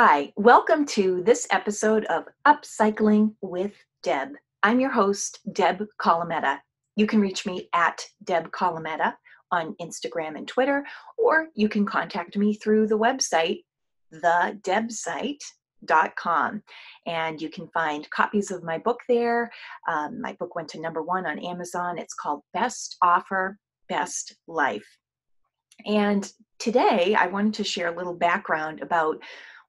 Hi, welcome to this episode of Upcycling with Deb. I'm your host, Deb Colameta. You can reach me at Deb Colameta on Instagram and Twitter, or you can contact me through the website, thedebsite.com. And you can find copies of my book there. My book went to #1 on Amazon. It's called Best Offer, Best Life. And today I wanted to share a little background about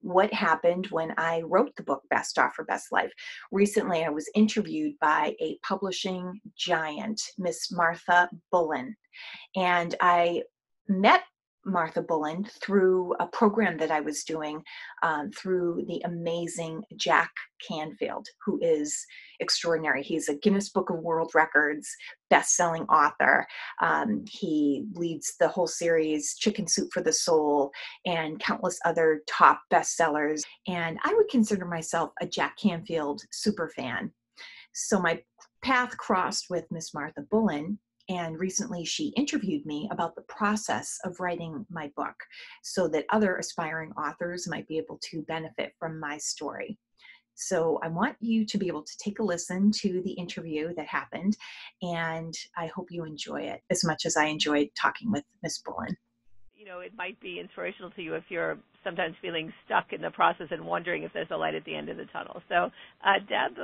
what happened when I wrote the book Best Offer, Best Life. Recently, I was interviewed by a publishing giant, Miss Martha Bullen, and I met Martha Bullen through a program that I was doing through the amazing Jack Canfield, who is extraordinary. He's a Guinness Book of World Records best-selling author. He leads the whole series Chicken Soup for the Soul and countless other top bestsellers. And I would consider myself a Jack Canfield super fan. So my path crossed with Miss Martha Bullen, and recently she interviewed me about the process of writing my book so that other aspiring authors might be able to benefit from my story. So I want you to be able to take a listen to the interview that happened, and I hope you enjoy it as much as I enjoyed talking with Miss Bullen. You know, it might be inspirational to you if you're sometimes feeling stuck in the process and wondering if there's a light at the end of the tunnel. So, Deb,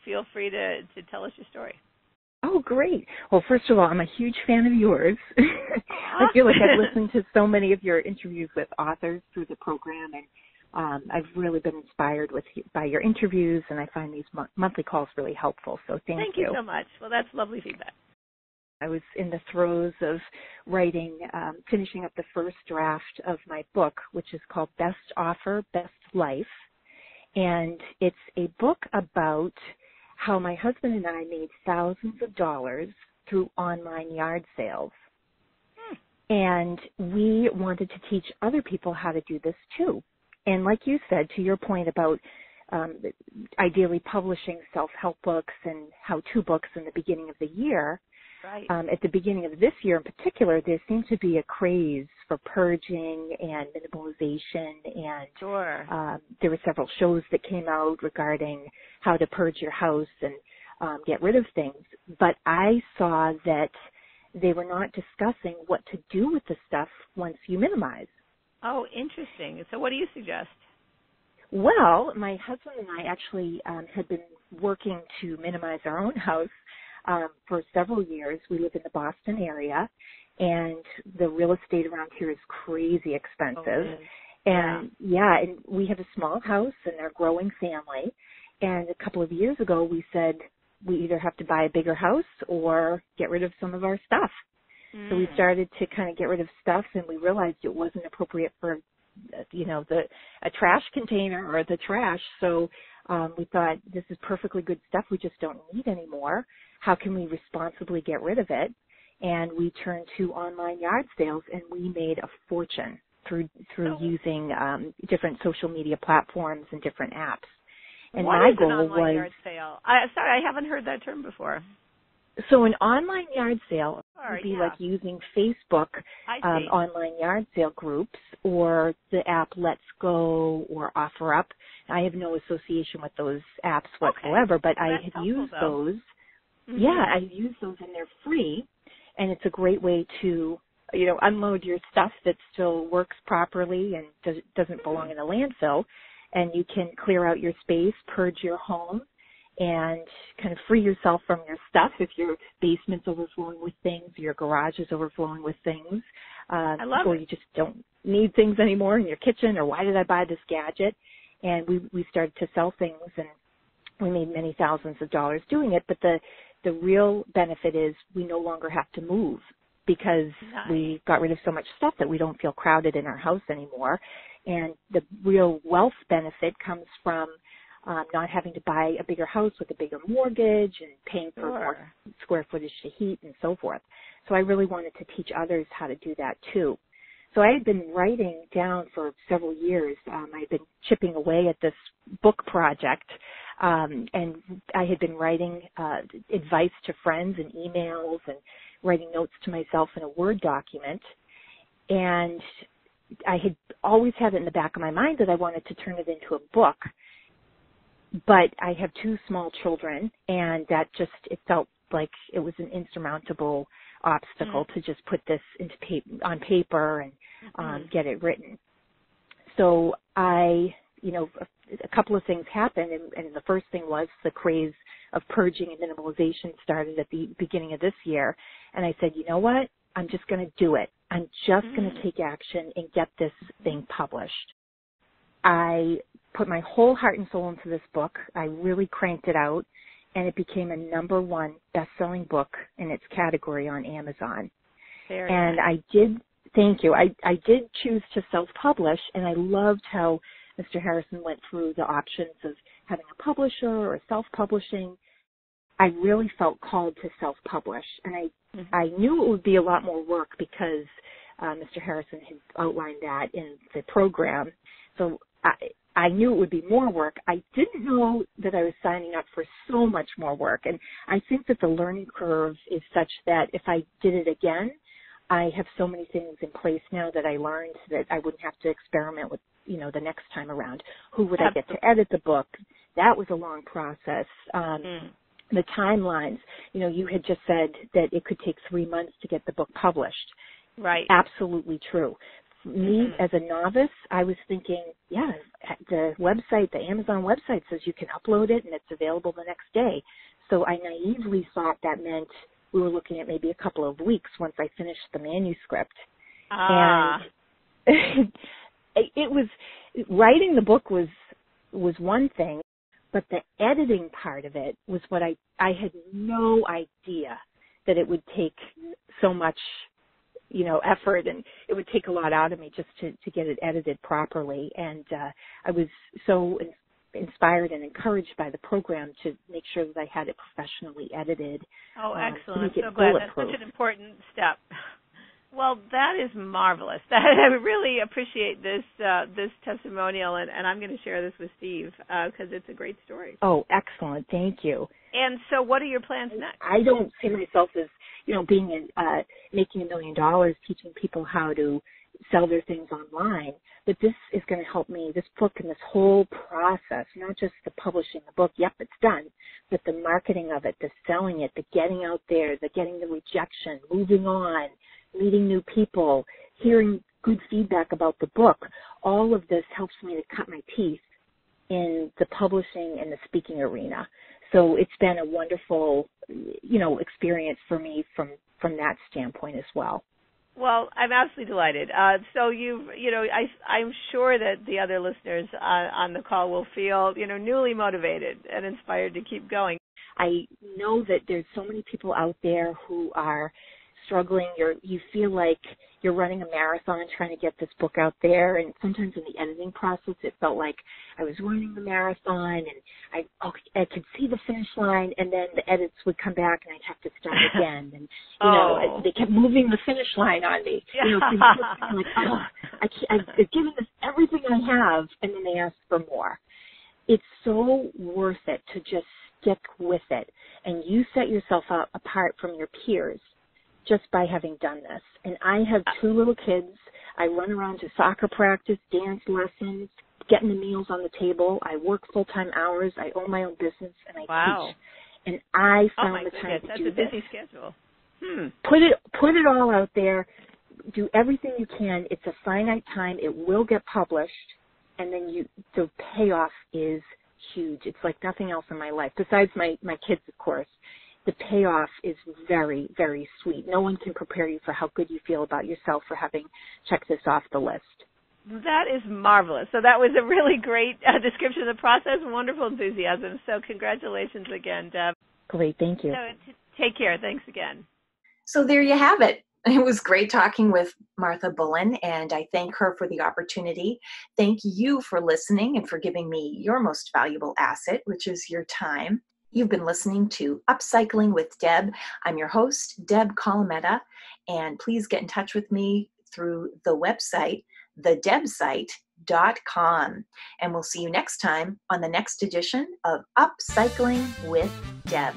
feel free to tell us your story. Oh, great. Well, first of all, I'm a huge fan of yours. I feel like I've listened to so many of your interviews with authors through the program, and I've really been inspired by your interviews, and I find these monthly calls really helpful. So thank you. Thank you so much. Well, that's lovely feedback. I was in the throes of writing, finishing up the first draft of my book, which is called Best Offer, Best Life. And it's a book about how my husband and I made thousands of dollars through online yard sales. And we wanted to teach other people how to do this too. And like you said, to your point about ideally publishing self-help books and how-to books in the beginning of the year, right. At the beginning of this year in particular, there seemed to be a craze for purging and minimalization, and sure. There were several shows that came out regarding how to purge your house and get rid of things. But I saw that they were not discussing what to do with the stuff once you minimize. Oh, interesting. So what do you suggest? Well, my husband and I actually had been working to minimize our own house for several years. We live in the Boston area, and the real estate around here is crazy expensive. And and we have a small house and a growing family. And a couple of years ago, we said we either have to buy a bigger house or get rid of some of our stuff. So we started to kind of get rid of stuff, and we realized it wasn't appropriate for, a trash container or the trash. So we thought, this is perfectly good stuff we just don't need anymore. How can we responsibly get rid of it? And we turned to online yard sales, and we made a fortune through using different social media platforms and different apps. And what my is goal an online was yard sale? Sorry, I haven't heard that term before. So an online yard sale would be like using Facebook online yard sale groups, or the app Let's Go or OfferUp. I have no association with those apps whatsoever, but I had used those. Mm-hmm. Yeah, I used those, and they're free, and it's a great way to, unload your stuff that still works properly and doesn't belong in a landfill, and you can clear out your space, purge your home, and kind of free yourself from your stuff if your basement's overflowing with things, your garage is overflowing with things, or you just don't need things anymore in your kitchen, or why did I buy this gadget? And we started to sell things, and we made many thousands of dollars doing it. But the real benefit is we no longer have to move, because we got rid of so much stuff that we don't feel crowded in our house anymore. And the real wealth benefit comes from not having to buy a bigger house with a bigger mortgage and paying for more square footage to heat and so forth. So I really wanted to teach others how to do that too. So I had been writing down for several years. I'd been chipping away at this book project, and I had been writing advice to friends and emails and writing notes to myself in a Word document. And had always had it in the back of my mind that I wanted to turn it into a book, but I have 2 small children, and that just, it felt like it was an insurmountable obstacle to just put this on paper and get it written. So a couple of things happened, and the first thing was the craze of purging and minimalization started at the beginning of this year, and I said, you know what, I'm just going to do it. I'm just going to take action and get this thing published. I put my whole heart and soul into this book. I really cranked it out, and it became a #1 best-selling book in its category on Amazon. Very and nice. Thank you. I did choose to self-publish, and I loved how Mr. Harrison went through the options of having a publisher or self-publishing. I really felt called to self-publish, and I knew it would be a lot more work because Mr. Harrison had outlined that in the program. So I knew it would be more work. I didn't know that I was signing up for so much more work, and I think that the learning curve is such that if I did it again, I have so many things in place now that I learned that I wouldn't have to experiment with, the next time around. Who would I get to edit the book? That was a long process. The timelines, you had just said that it could take 3 months to get the book published. Right. Absolutely true. Me, as a novice, I was thinking, the Amazon website says you can upload it and it's available the next day. So I naively thought that meant we were looking at maybe a couple of weeks once I finished the manuscript. And it was, writing the book was one thing, but the editing part of it was what I had no idea that it would take so much, effort, and it would take a lot out of me just to get it edited properly. And I was so inspired and encouraged by the program to make sure that I had it professionally edited. Oh, excellent. I'm so glad. That's such an important step. Well, that is marvelous. I really appreciate this testimonial, and I'm going to share this with Steve because it's a great story. Oh, excellent. Thank you. And so what are your plans next? I don't see myself as, being making $1 million teaching people how to sell their things online, but this is going to help me, this book and this whole process, not just the publishing the book, yep, it's done, but the marketing of it, the selling it, the getting out there, the getting the rejection, moving on, meeting new people, hearing good feedback about the book. All of this helps me to cut my teeth in the publishing and the speaking arena. So it's been a wonderful, experience for me from that standpoint as well. Well, I'm absolutely delighted. So I'm sure that the other listeners on the call will feel, newly motivated and inspired to keep going. I know that there's so many people out there who are struggling. You feel like you're running a marathon trying to get this book out there, and sometimes in the editing process it felt like I was running the marathon and I could see the finish line, and then the edits would come back and I'd have to start again, and they kept moving the finish line on me. So I'm like, I've given this everything I have, and then they ask for more. It's so worth it to just stick with it, and you set yourself apart from your peers just by having done this. And I have 2 little kids. I run around to soccer practice, dance lessons, getting the meals on the table. I work full-time hours. I own my own business, and I teach. And I found the time to do this. That's a busy schedule. Put it all out there. Do everything you can. It's a finite time. It will get published, and then the payoff is huge. It's like nothing else in my life, besides my kids, of course. The payoff is very, very sweet. No one can prepare you for how good you feel about yourself for having checked this off the list. That is marvelous. So that was a really great description of the process, wonderful enthusiasm. So congratulations again, Deb. Great, thank you. So take care. Thanks again. So there you have it. It was great talking with Martha Bullen, and I thank her for the opportunity. Thank you for listening and for giving me your most valuable asset, which is your time. You've been listening to Upcycling with Deb. I'm your host, Deb Colameta, and please get in touch with me through the website, thedebsite.com. And we'll see you next time on the next edition of Upcycling with Deb.